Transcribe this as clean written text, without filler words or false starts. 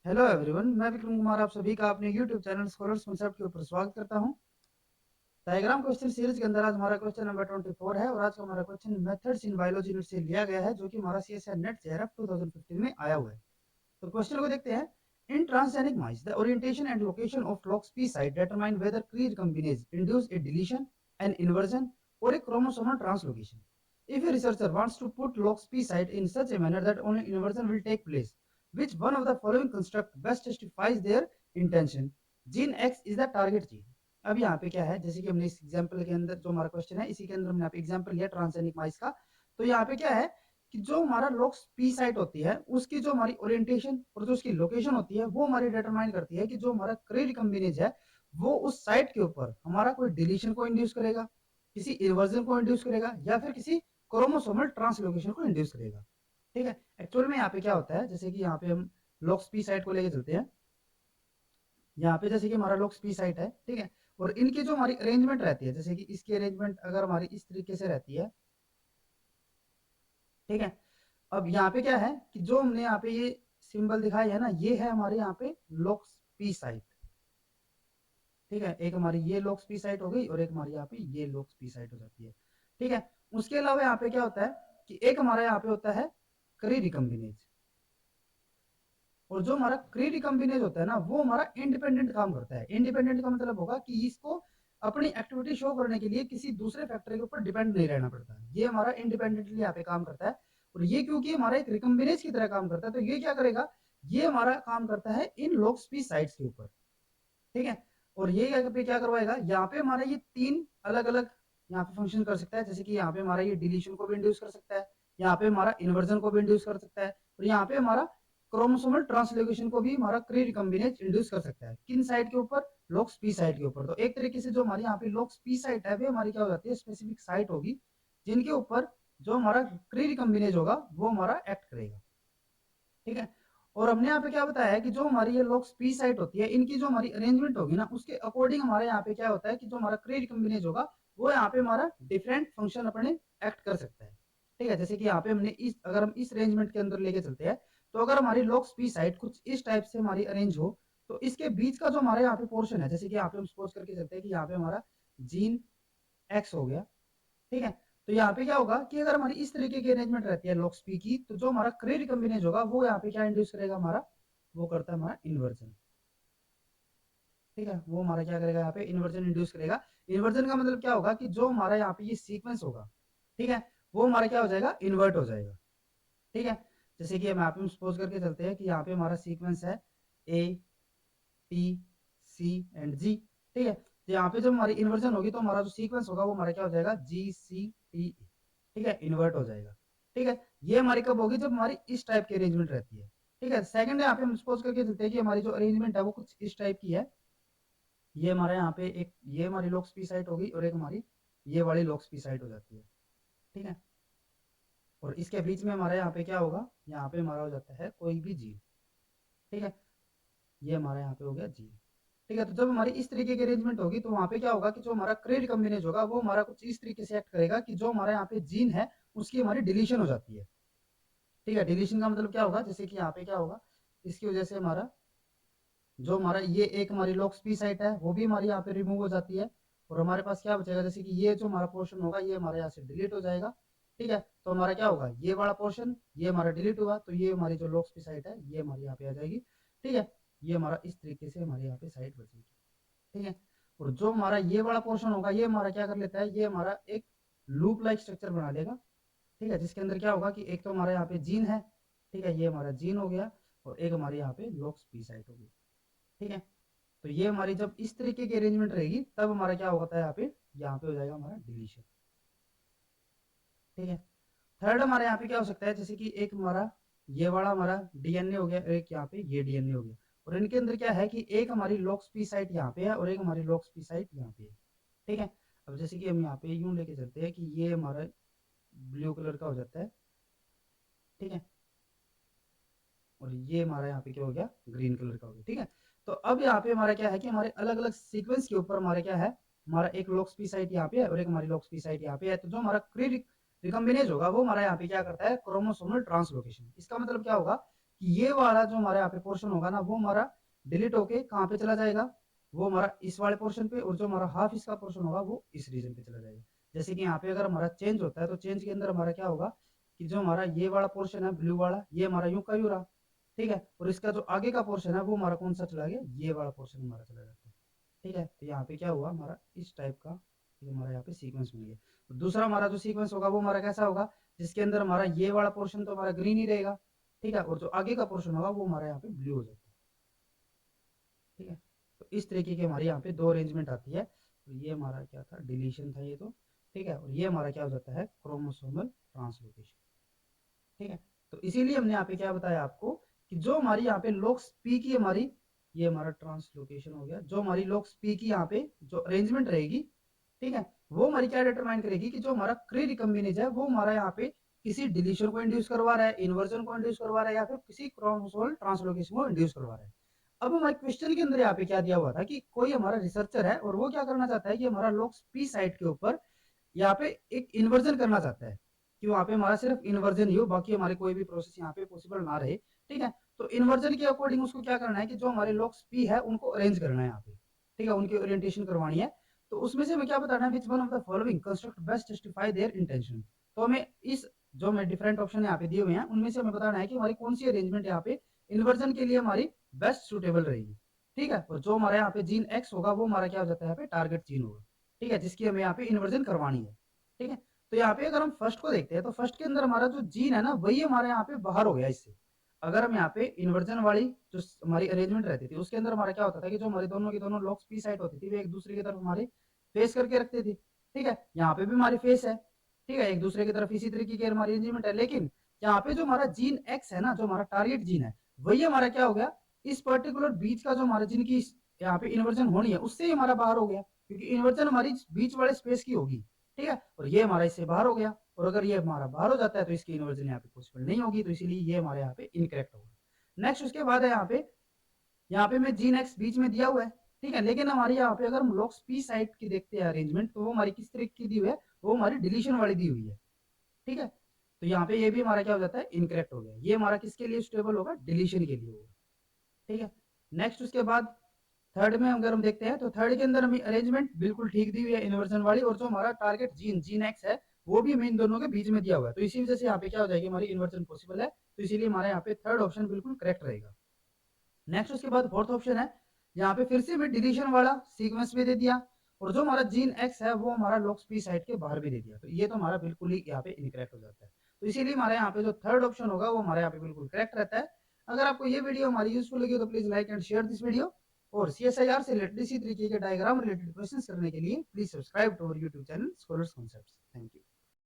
Hello everyone, मैं विक्रम कुमार आप सभी का अपने यूट्यूब चैनल स्कॉलर्स कॉन्सेप्ट के ऊपर स्वागत करता हूं। डायग्राम क्वेश्चन सीरीज के अंदर आज हमारा क्वेश्चन नंबर 24 है और आज का हमारा question methods in biology unit से लिया गया है, जो कि हमारा सीएसआर नेट जेआरएफ 2015 में आया हुआ है। तो क्वेश्चन को देखते हैं। In transgenic mice the orientation and location of lox P site determine whether Cre recombinase induce a deletion an inversion or a chromosomal translocation. If a researcher wants to put LOX P site in such a manner that only inversion will take place, which one of the following construct best justifies their intention? Gene X is the target gene. अब यहाँ पे क्या है, जैसे कि हमने इस example के अंदर जो हमारा क्वेश्चन है, इसी के अंदर हमने यहाँ पे एग्जाम्पल लिया ट्रांसजेनिक माइस का। तो यहाँ पे क्या है कि जो हमारा लॉक्स पी साइट होती है, उसकी जो हमारी ओरिएंटेशन और जो उसकी लोकेशन होती है, वो हमारी डिटरमाइन करती है कि जो हमारा क्री रिकॉम्बिनेज है, वो उस साइट के ऊपर हमारा कोई डिलीशन को इंड्यूस करेगा, किसी इन्वर्जन को इंड्यूस करेगा, या फिर किसी क्रोमोसोमल ट्रांसलोकेशन को इंड्यूस करेगा। ठीक है, एक्चुअल में यहाँ पे क्या होता है, जैसे कि यहाँ पे हम लॉक्स पी साइट को लेके चलते हैं। यहाँ पे जैसे कि हमारा लॉक्स पी साइट है, ठीक है, और इनकी जो हमारी अरेंजमेंट रहती है, जैसे कि इसकी अरेंजमेंट अगर हमारी इस तरीके से रहती है, ठीक है। अब यहाँ पे क्या है कि जो हमने यहाँ पे ये सिंबल दिखाई है ना, ये है हमारे यहाँ पे लॉक्स पी साइट। ठीक है, एक हमारी ये लॉक्स पी साइट हो गई और एक हमारी यहाँ पे ये लॉक्स पी साइट हो जाती है। ठीक है, उसके अलावा यहाँ पे क्या होता है कि एक हमारा यहाँ पे होता है क्री रिकम्बिनेज, और जो हमारा क्री रिकम्बिनेज होता है ना, वो हमारा इंडिपेंडेंट काम करता है। इंडिपेंडेंट का मतलब होगा कि इसको अपनी एक्टिविटी शो करने के लिए किसी दूसरे फैक्टर के ऊपर डिपेंड नहीं रहना पड़ता। ये हमारा इंडिपेंडेंटली यहाँ पे काम करता है। और ये क्योंकि हमारा एक रिकम्बिनेज की तरह काम करता है, तो ये क्या करेगा, ये हमारा काम करता है इन लॉक्स पी साइट्स के ऊपर। ठीक है, और ये यहाँ पे क्या करवाएगा, यहाँ पे हमारा ये तीन अलग अलग यहाँ पे फंक्शन कर सकता है। जैसे कि यहाँ पे हमारा ये डिलीशन को भी इंड्यूस कर सकता है, यहाँ पे हमारा इन्वर्जन को भी इंड्यूस कर सकता है, और यहाँ पे हमारा क्रोमोसोमल ट्रांसलोकेशन को भी हमारा क्री रिकॉम्बिनेज इंड्यूस कर सकता है। किन साइड के ऊपर, लॉक्स पी साइड के ऊपर। तो एक तरीके से जो हमारी यहाँ पे लॉक्स पी साइट है, वे हमारी क्या हो जाती है, स्पेसिफिक साइट होगी जिनके ऊपर जो हमारा क्री रिकॉम्बिनेज होगा वो हमारा एक्ट करेगा। ठीक है, और हमने यहाँ पे क्या बताया है कि जो हमारी ये लॉक्स पी साइट होती है, इनकी जो हमारी अरेंजमेंट होगी ना, उसके अकॉर्डिंग हमारे यहाँ पे क्या होता है कि जो हमारा क्री रिकॉम्बिनेज होगा, वो यहाँ पे हमारा डिफरेंट फंक्शन अपने एक्ट कर सकता है। ठीक है, जैसे कि यहाँ पे हमने इस, अगर हम इस अरेंजमेंट के अंदर लेके चलते हैं, तो अगर हमारी लॉक्स पी साइट कुछ इस टाइप से हमारी अरेंज हो, तो इसके बीच का जो हमारे यहाँ पे पोर्शन है, जैसे कि यहाँ पे हम सपोज करके चलते हैं कि यहाँ पे हमारा जीन एक्स हो गया। ठीक है, तो यहाँ पे क्या होगा कि अगर हमारी इस तरीके की अरेंजमेंट रहती है लॉक्स पी की, तो जो हमारा क्री रिकॉम्बिनेज होगा, वो यहाँ पे क्या इंड्यूस करेगा, हमारा वो करता है हमारा इन्वर्जन। ठीक है, वो हमारा क्या करेगा, यहाँ पे इन्वर्जन इंड्यूस करेगा। इन्वर्जन का मतलब क्या होगा कि जो हमारा यहाँ पे ये सीक्वेंस होगा, ठीक है, वो हमारा क्या हो जाएगा, इन्वर्ट हो जाएगा। ठीक है, जैसे कि हम यहाँ पे सपोज करके चलते हैं कि यहाँ पे हमारा सीक्वेंस है ए टी सी एंड जी। ठीक है, तो यहाँ पे जब हमारी इन्वर्जन होगी, तो हमारा जो सीक्वेंस होगा वो हमारा क्या हो जाएगा, जी सी टी। ठीक है, इन्वर्ट हो जाएगा। ठीक है, ये हमारी कब होगी, जब हमारी इस टाइप की अरेंजमेंट रहती है। ठीक है, सेकंड यहाँ पे हम सपोज करके चलते हैं कि हमारी जो अरेंजमेंट है वो कुछ इस टाइप की है। ये हमारे यहाँ पे एक, ये हमारी लॉक्स पी साइट होगी और एक हमारी ये वाली लॉक्स पी साइट हो जाती है। ठीक है, और इसके बीच में हमारे यहाँ पे क्या होगा, यहाँ पे हमारा हो जाता है कोई भी जीन। ठीक है, ये हमारा यहाँ पे हो गया जीन। ठीक है, तो जब हमारी इस तरीके की अरेंजमेंट होगी, तो वहाँ पे क्या होगा कि जो हमारा क्री रिकॉम्बिनेज होगा, वो हमारा कुछ इस तरीके से एक्ट करेगा कि जो हमारे यहाँ पे जीन है, उसकी हमारी डिलीशन हो जाती है। ठीक है, डिलीशन का मतलब क्या होगा, जैसे कि यहाँ पे क्या होगा, इसकी वजह से हमारा जो हमारा ये एक हमारी लॉक्स पी साइट है, वो भी हमारी यहाँ पे रिमूव हो जाती है। और हमारे पास क्या बचेगा, जैसे कि ये जो हमारा पोर्शन होगा, ये हमारे यहाँ से डिलीट हो जाएगा। ठीक है, तो हमारा क्या होगा, ये वाला पोर्शन ये हमारा डिलीट हुआ, तो ये हमारी जो लॉक्स पी साइट है, ये हमारी यहाँ पे आ जाएगी। ठीक है, ये हमारा इस तरीके से हमारे यहाँ पे साइट बचेगी। ठीक है, और जो हमारा ये वाला पोर्शन होगा, ये हमारा क्या कर लेता है, ये हमारा एक लूप लाइक स्ट्रक्चर बना देगा। ठीक है, जिसके अंदर क्या होगा कि एक तो हमारे यहाँ पे जीन है, ठीक है, ये हमारा जीन हो गया, और एक हमारे यहाँ पे लॉक्स पी साइट होगी। ठीक है, तो ये हमारी जब इस तरीके की अरेंजमेंट रहेगी, तब हमारा क्या होता है, यहाँ पे हो जाएगा हमारा डिलीशन। ठीक है, थर्ड हमारे यहाँ पे क्या हो सकता है, जैसे कि एक हमारा ये वाला हमारा डीएनए हो गया, एक यहाँ पे ये डीएनए हो गया, और इनके अंदर क्या है कि एक हमारी लॉक्स पी साइट यहाँ पे है और एक हमारी लॉक्स पी साइट यहाँ पे है। ठीक है, अब जैसे कि हम यहाँ पे यूं लेके चलते हैं कि ये हमारा ब्लू कलर का हो जाता है। ठीक है, और ये हमारा यहाँ पे क्या हो गया, ग्रीन कलर का हो गया। ठीक है, तो अब यहाँ पे हमारा क्या है कि हमारे अलग अलग सीक्वेंस के ऊपर हमारे क्या है, हमारा एक लॉक्स पी साइट यहाँ पे है और एक हमारी लॉक्स पी साइट यहाँ पे है। तो जो हमारा क्री रिकॉम्बिनेज होगा, वो हमारा यहाँ पे क्या करता है, क्रोमोसोमल ट्रांसलोकेशन। इसका मतलब क्या होगा कि ये वाला जो हमारे यहाँ पे पोर्शन होगा ना वो हमारा डिलीट होके कहाँ पे चला जाएगा, वो हमारा इस वाले पोर्शन पे, और जो हमारा हाफ इसका पोर्शन होगा वो इस रीजन पे चला जाएगा। जैसे कि यहाँ पे अगर हमारा चेंज होता है तो चेंज के अंदर हमारा क्या होगा कि जो हमारा ये वाला पोर्शन है ब्लू वाला, ये हमारा यूं का यूं रहा, ठीक है, और इसका जो आगे का पोर्शन है वो हमारा कौन सा चला गया, ये वाला पोर्शन हमारा चला जाता है, ठीक है। तो यहाँ पे क्या हुआ हमारा इस टाइप का ये हमारा यहाँ पे सीक्वेंस मिल गया। तो दूसरा हमारा जो सीक्वेंस होगा वो हमारा कैसा होगा, जिसके अंदर हमारा ये वाला पोर्शन तो हमारा ग्रीन ही रहेगा, ठीक है, और जो आगे का पोर्शन होगा वो हमारा यहाँ पे ब्लू हो जाता है, ठीक है। तो इस तरीके की हमारी यहाँ पे दो अरेंजमेंट आती है। तो ये हमारा क्या था, डिलीशन था ये तो, ठीक है, और ये हमारा क्या हो जाता है, क्रोमोसोमल ट्रांसलोकेशन, ठीक है। तो इसीलिए हमने यहाँ पे क्या बताया आपको कि जो हमारी यहाँ पे लॉक्स पी की हमारी, ये हमारा ट्रांसलोकेशन हो गया, जो हमारी लॉक्स पी की यहाँ पे जो अरेंजमेंट रहेगी, ठीक है, वो हमारी क्या डिटरमाइन करेगी कि जो हमारा क्री रिकम्बिनेज है वो हमारा यहाँ पे किसी डिलीशन को इंड्यूस करवा रहा है, इन्वर्जन को इंड्यूस करवा रहा है, या फिर किसी क्रोमोसोमल ट्रांसलोकेशन को इंड्यूस करवा रहा है। अब हमारे क्वेश्चन के अंदर यहाँ पे क्या दिया हुआ था कि कोई हमारा रिसर्चर है और वो क्या करना चाहता है कि हमारा लॉक्स पी साइट के ऊपर यहाँ पे एक इन्वर्जन करना चाहता है कि वहां पे हमारा सिर्फ इन्वर्जन ही हो, बाकी हमारे कोई भी प्रोसेस यहाँ पे पॉसिबल ना रहे, ठीक है। तो इन्वर्जन के अकॉर्डिंग उसको क्या करना है कि जो हमारे लॉक्स पी है उनको अरेंज करना है यहाँ पे, ठीक है, उनकी ओरिएंटेशन करवानी है। तो उसमें से हमें क्या बताना है, which one of the following construct best justify there intention. तो हमें इस जो हमें डिफरेंट ऑप्शन यहाँ पे दिए हुए हैं उनमें से हमें बताना है कि हमारी कौन सी अरेंजमेंट यहाँ पे इन्वर्जन के लिए हमारी बेस्ट सुटेबल रहेगी, ठीक है। और जो हमारे यहाँ पे जीन एक्स होगा वो हमारा क्या हो जाता है यहाँ पे टारगेट जीन होगा, ठीक है, जिसकी हमें यहाँ पे इन्वर्जन करवानी है, ठीक है। तो यहाँ पे अगर हम फर्स्ट को देखते हैं तो फर्स्ट के अंदर हमारा जो जीन है ना वही हमारे यहाँ पे बाहर हो गया इससे। अगर हम यहाँ पे इन्वर्जन वाली जो हमारी अरेंजमेंट रहती थी उसके अंदर हमारा क्या होता था कि जो हमारी दोनों की दोनों लॉक्स पी साइड होती थी वे एक दूसरे की तरफ हमारे फेस करके रखते थे, ठीक है। यहाँ पे भी हमारी फेस है, ठीक है, एक दूसरे की तरफ इसी तरीके की हमारी अरेंजमेंट है, लेकिन यहाँ पे जो हमारा जीन एक्स है ना, जो हमारा टारगेट जीन है, वही हमारा क्या हो गया, इस पर्टिकुलर बीच का जो हमारा जीन की यहाँ पे इन्वर्जन होनी है उससे ही हमारा बाहर हो गया, क्योंकि इन्वर्जन हमारी बीच वाले स्पेस की होगी, ठीक है, और ये हमारा इससे बाहर हो गया, और अगर ये हमारा बाहर हो जाता है तो इसकी इन्वर्जन यहाँ पे पॉसिबल नहीं होगी, तो इसीलिए ये हमारे यहाँ पे इनकरेक्ट होगा। नेक्स्ट उसके बाद है यहाँ पे में जीन एक्स बीच में दिया हुआ है, ठीक है, लेकिन हमारी यहाँ पे अगर हम लॉक्स पी साइड की देखते हैं अरेंजमेंट तो वो हमारी किस तरीके की दी हुई है, वो हमारी डिलीशन वाली दी हुई है, ठीक है। तो यहाँ पे ये भी हमारा क्या हो जाता है, इनकरेक्ट हो गया, ये हमारा किसके लिए स्टेबल होगा, डिलीशन के लिए होगा, ठीक है। नेक्स्ट उसके बाद थर्ड में अगर हम देखते हैं तो थर्ड के अंदर हमें अरेंजमेंट बिल्कुल ठीक दी हुई है इन्वर्जन वाली, और जो हमारा टारगेट जीन जीन एक्स है वो भी हमें इन दोनों के बीच में दिया हुआ है, तो इसी वजह से यहाँ पे क्या हो जाएगी, हमारी इन्वर्जन पॉसिबल है, तो इसीलिए हमारे यहाँ पे थर्ड ऑप्शन बिल्कुल करेक्ट रहेगा। नेक्स्ट उसके बाद फोर्थ ऑप्शन है, यहाँ पे फिर से हमें डिलीशन वाला सीक्वेंस भी दे दिया, और जो हमारा जीन एक्स है वो हमारा लॉक्स पी साइड के बाहर भी दे दिया, तो ये तो हमारा बिल्कुल ही यहाँ पे इनकरेक्ट हो जाता है, तो इसीलिए हमारे यहाँ पे जो थर्ड ऑप्शन होगा वो हमारे यहाँ पे बिल्कुल करेक्ट रहता है। अगर आपको ये वीडियो हमारी यूजफुल लगी तो please like and share this video, और CSIR से रिलेटेड इसी तरीके के डायग्राम रिलेटेड क्वेश्चन करने के लिए please subscribe to our YouTube channel Scholars Concepts. Thank you.